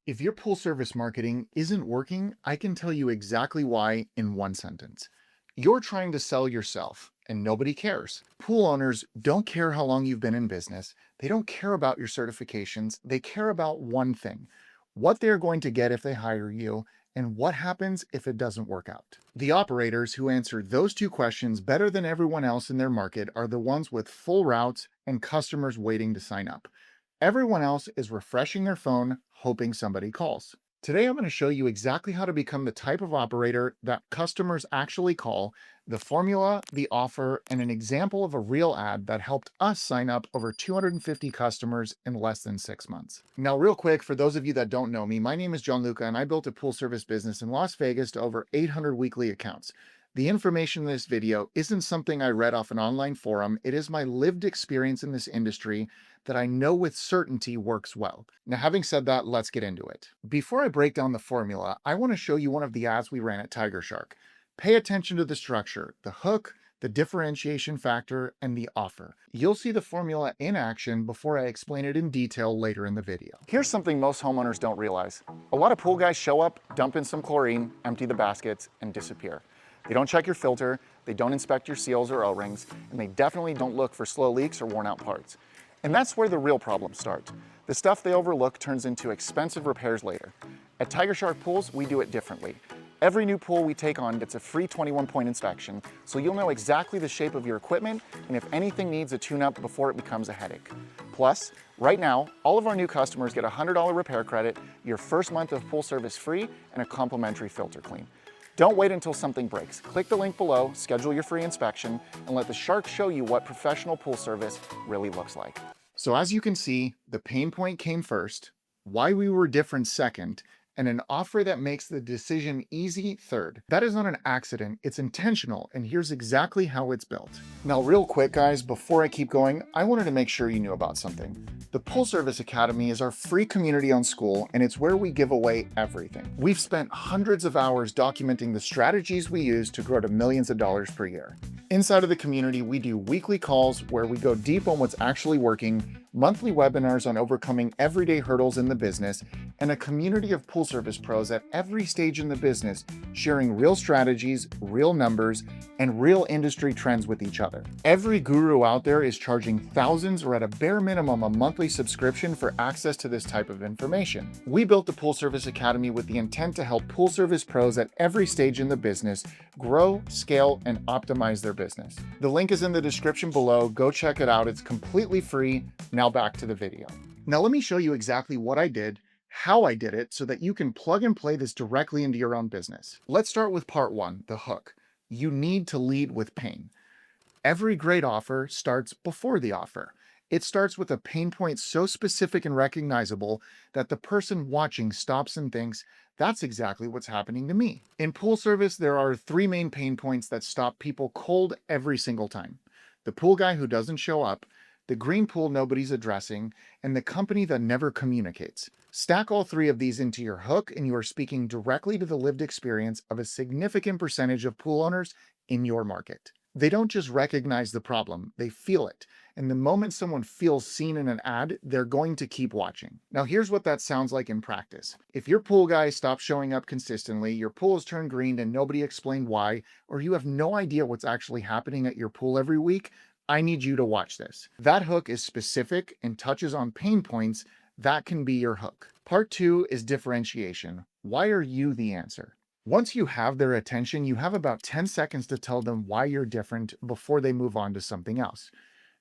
If your pool service marketing isn't working, I can tell you exactly why in one sentence. You're trying to sell yourself, and nobody cares. Pool owners don't care how long you've been in business. They don't care about your certifications. They care about one thing: what they're going to get if they hire you, and what happens if it doesn't work out. The operators who answer those two questions better than everyone else in their market are the ones with full routes and customers waiting to sign up. Everyone else is refreshing their phone, hoping somebody calls. Today, I'm going to show you exactly how to become the type of operator that customers actually call, the formula, the offer, and an example of a real ad that helped us sign up over 250 customers in less than 6 months. Now, real quick, for those of you that don't know me, my name is Gianluca, and I built a pool service business in Las Vegas to over 800 weekly accounts. The information in this video isn't something I read off an online forum. It is my lived experience in this industry that I know with certainty works well. Now, having said that, let's get into it. Before I break down the formula, I want to show you one of the ads we ran at Tiger Shark. Pay attention to the structure, the hook, the differentiation factor, and the offer. You'll see the formula in action before I explain it in detail later in the video. Here's something most homeowners don't realize. A lot of pool guys show up, dump in some chlorine, empty the baskets, and disappear. They don't check your filter, they don't inspect your seals or O-rings, and they definitely don't look for slow leaks or worn out parts. And that's where the real problems start. The stuff they overlook turns into expensive repairs later. At Tiger Shark Pools, we do it differently. Every new pool we take on gets a free 21-point inspection, so you'll know exactly the shape of your equipment and if anything needs a tune-up before it becomes a headache. Plus, right now, all of our new customers get a $100 repair credit, your first month of pool service free, and a complimentary filter clean. Don't wait until something breaks. Click the link below, schedule your free inspection, and let the Shark show you what professional pool service really looks like. So as you can see, the pain point came first, why we were different second, and an offer that makes the decision easy third. That is not an accident, it's intentional, and here's exactly how it's built. Now real quick guys, before I keep going, I wanted to make sure you knew about something. The Pool Service Academy is our free community-owned school, and it's where we give away everything. We've spent hundreds of hours documenting the strategies we use to grow to millions of dollars per year. Inside of the community, we do weekly calls where we go deep on what's actually working, monthly webinars on overcoming everyday hurdles in the business, and a community of pool service pros at every stage in the business, sharing real strategies, real numbers, and real industry trends with each other. Every guru out there is charging thousands or at a bare minimum a monthly subscription for access to this type of information. We built the Pool Service Academy with the intent to help pool service pros at every stage in the business grow, scale, and optimize their business. The link is in the description below. Go check it out. It's completely free. Now back to the video. Now let me show you exactly what I did, how I did it, so that you can plug and play this directly into your own business. Let's start with part one, the hook. You need to lead with pain. Every great offer starts before the offer. It starts with a pain point so specific and recognizable that the person watching stops and thinks, that's exactly what's happening to me. In pool service, there are three main pain points that stop people cold every single time: the pool guy who doesn't show up, the green pool nobody's addressing, and the company that never communicates. Stack all three of these into your hook, and you are speaking directly to the lived experience of a significant percentage of pool owners in your market. They don't just recognize the problem, they feel it. And the moment someone feels seen in an ad, they're going to keep watching. Now here's what that sounds like in practice. If your pool guy stops showing up consistently, your pool has turned green and nobody explained why, or you have no idea what's actually happening at your pool every week, I need you to watch this. That hook is specific and touches on pain points. That can be your hook. Part two is differentiation. Why are you the answer? Once you have their attention, you have about 10 seconds to tell them why you're different before they move on to something else.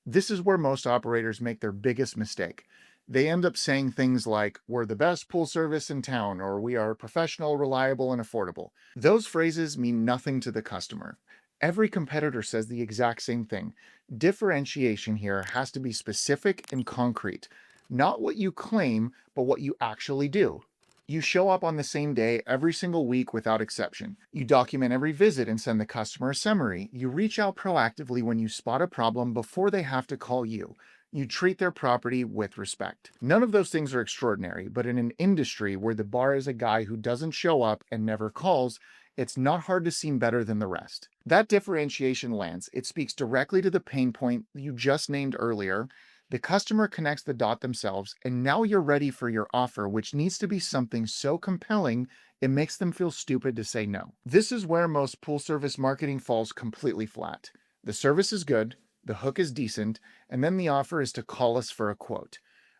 This is where most operators make their biggest mistake. They end up saying things like, we're the best pool service in town, or we are professional, reliable, and affordable. Those phrases mean nothing to the customer. Every competitor says the exact same thing. Differentiation here has to be specific and concrete. Not what you claim, but what you actually do. You show up on the same day every single week without exception. You document every visit and send the customer a summary. You reach out proactively when you spot a problem before they have to call you. You treat their property with respect. None of those things are extraordinary, but in an industry where the bar is a guy who doesn't show up and never calls, it's not hard to seem better than the rest. That differentiation lands. It speaks directly to the pain point you just named earlier. The customer connects the dot themselves, and now you're ready for your offer, which needs to be something so compelling it makes them feel stupid to say no. This is where most pool service marketing falls completely flat. The service is good, the hook is decent, and then the offer is to call us for a quote.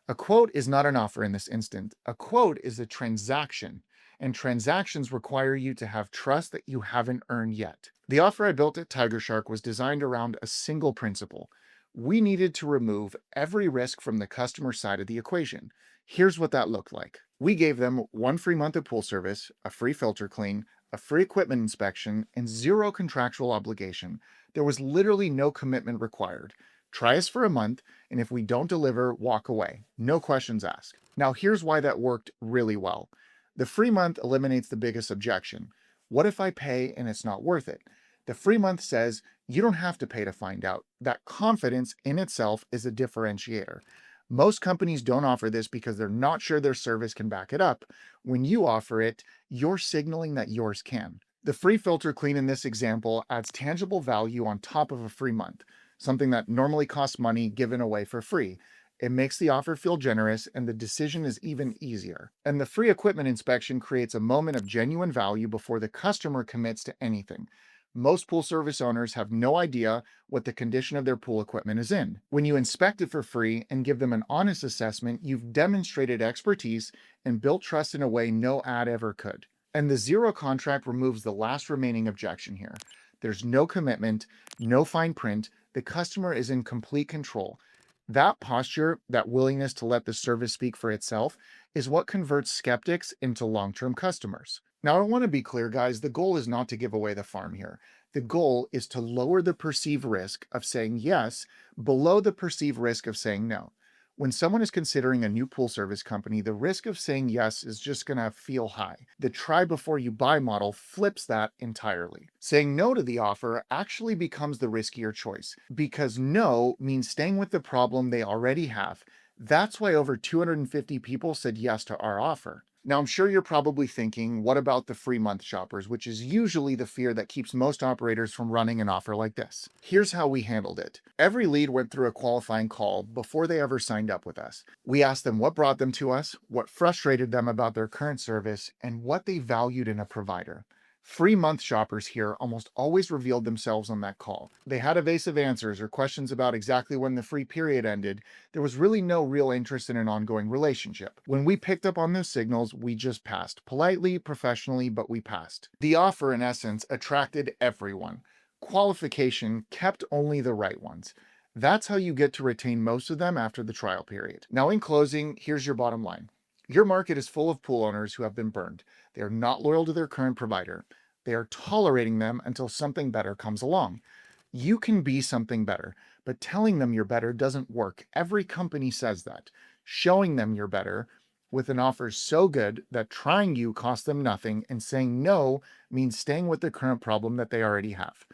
A quote is not an offer in this instant. A quote is a transaction, and transactions require you to have trust that you haven't earned yet. The offer I built at Tiger Shark was designed around a single principle. We needed to remove every risk from the customer side of the equation. Here's what that looked like. We gave them 1 free month of pool service, a free filter clean, a free equipment inspection, and zero contractual obligation. There was literally no commitment required. Try us for a month, and if we don't deliver, walk away. No questions asked. Now, here's why that worked really well. The free month eliminates the biggest objection. What if I pay and it's not worth it? The free month says you don't have to pay to find out. That confidence in itself is a differentiator. Most companies don't offer this because they're not sure their service can back it up. When you offer it, you're signaling that yours can. The free filter clean in this example adds tangible value on top of a free month, something that normally costs money given away for free. It makes the offer feel generous and the decision is even easier. And the free equipment inspection creates a moment of genuine value before the customer commits to anything. Most pool service owners have no idea what the condition of their pool equipment is in. When you inspect it for free and give them an honest assessment, you've demonstrated expertise and built trust in a way no ad ever could. And the zero contract removes the last remaining objection here. There's no commitment, no fine print. The customer is in complete control. That posture, that willingness to let the service speak for itself, is what converts skeptics into long-term customers. Now, I want to be clear, guys, the goal is not to give away the farm here. The goal is to lower the perceived risk of saying yes below the perceived risk of saying no. When someone is considering a new pool service company, the risk of saying yes is just going to feel high. The try before you buy model flips that entirely. Saying no to the offer actually becomes the riskier choice because no means staying with the problem they already have. That's why over 250 people said yes to our offer. Now, I'm sure you're probably thinking, what about the free month shoppers, which is usually the fear that keeps most operators from running an offer like this. Here's how we handled it. Every lead went through a qualifying call before they ever signed up with us. We asked them what brought them to us, what frustrated them about their current service, and what they valued in a provider. Free month shoppers here almost always revealed themselves on that call. They had evasive answers or questions about exactly when the free period ended. There was really no real interest in an ongoing relationship. When we picked up on those signals, we just passed. Politely, professionally, but we passed. The offer, in essence, attracted everyone. Qualification kept only the right ones. That's how you get to retain most of them after the trial period. Now, in closing, here's your bottom line. Your market is full of pool owners who have been burned. They are not loyal to their current provider. They are tolerating them until something better comes along. You can be something better, but telling them you're better doesn't work. Every company says that. Showing them you're better with an offer so good that trying you costs them nothing and saying no means staying with the current problem that they already have.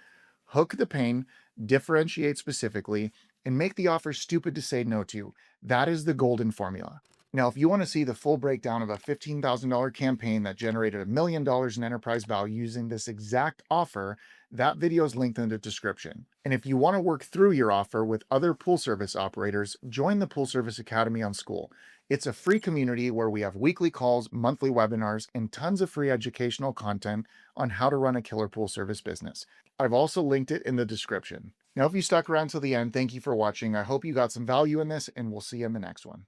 Hook the pain, differentiate specifically, and make the offer stupid to say no to. That is the golden formula. Now, if you want to see the full breakdown of a $15,000 campaign that generated $1 million in enterprise value using this exact offer, that video is linked in the description. And if you want to work through your offer with other pool service operators, join the Pool Service Academy on School. It's a free community where we have weekly calls, monthly webinars, and tons of free educational content on how to run a killer pool service business. I've also linked it in the description. Now, if you stuck around till the end, thank you for watching. I hope you got some value in this, and we'll see you in the next one.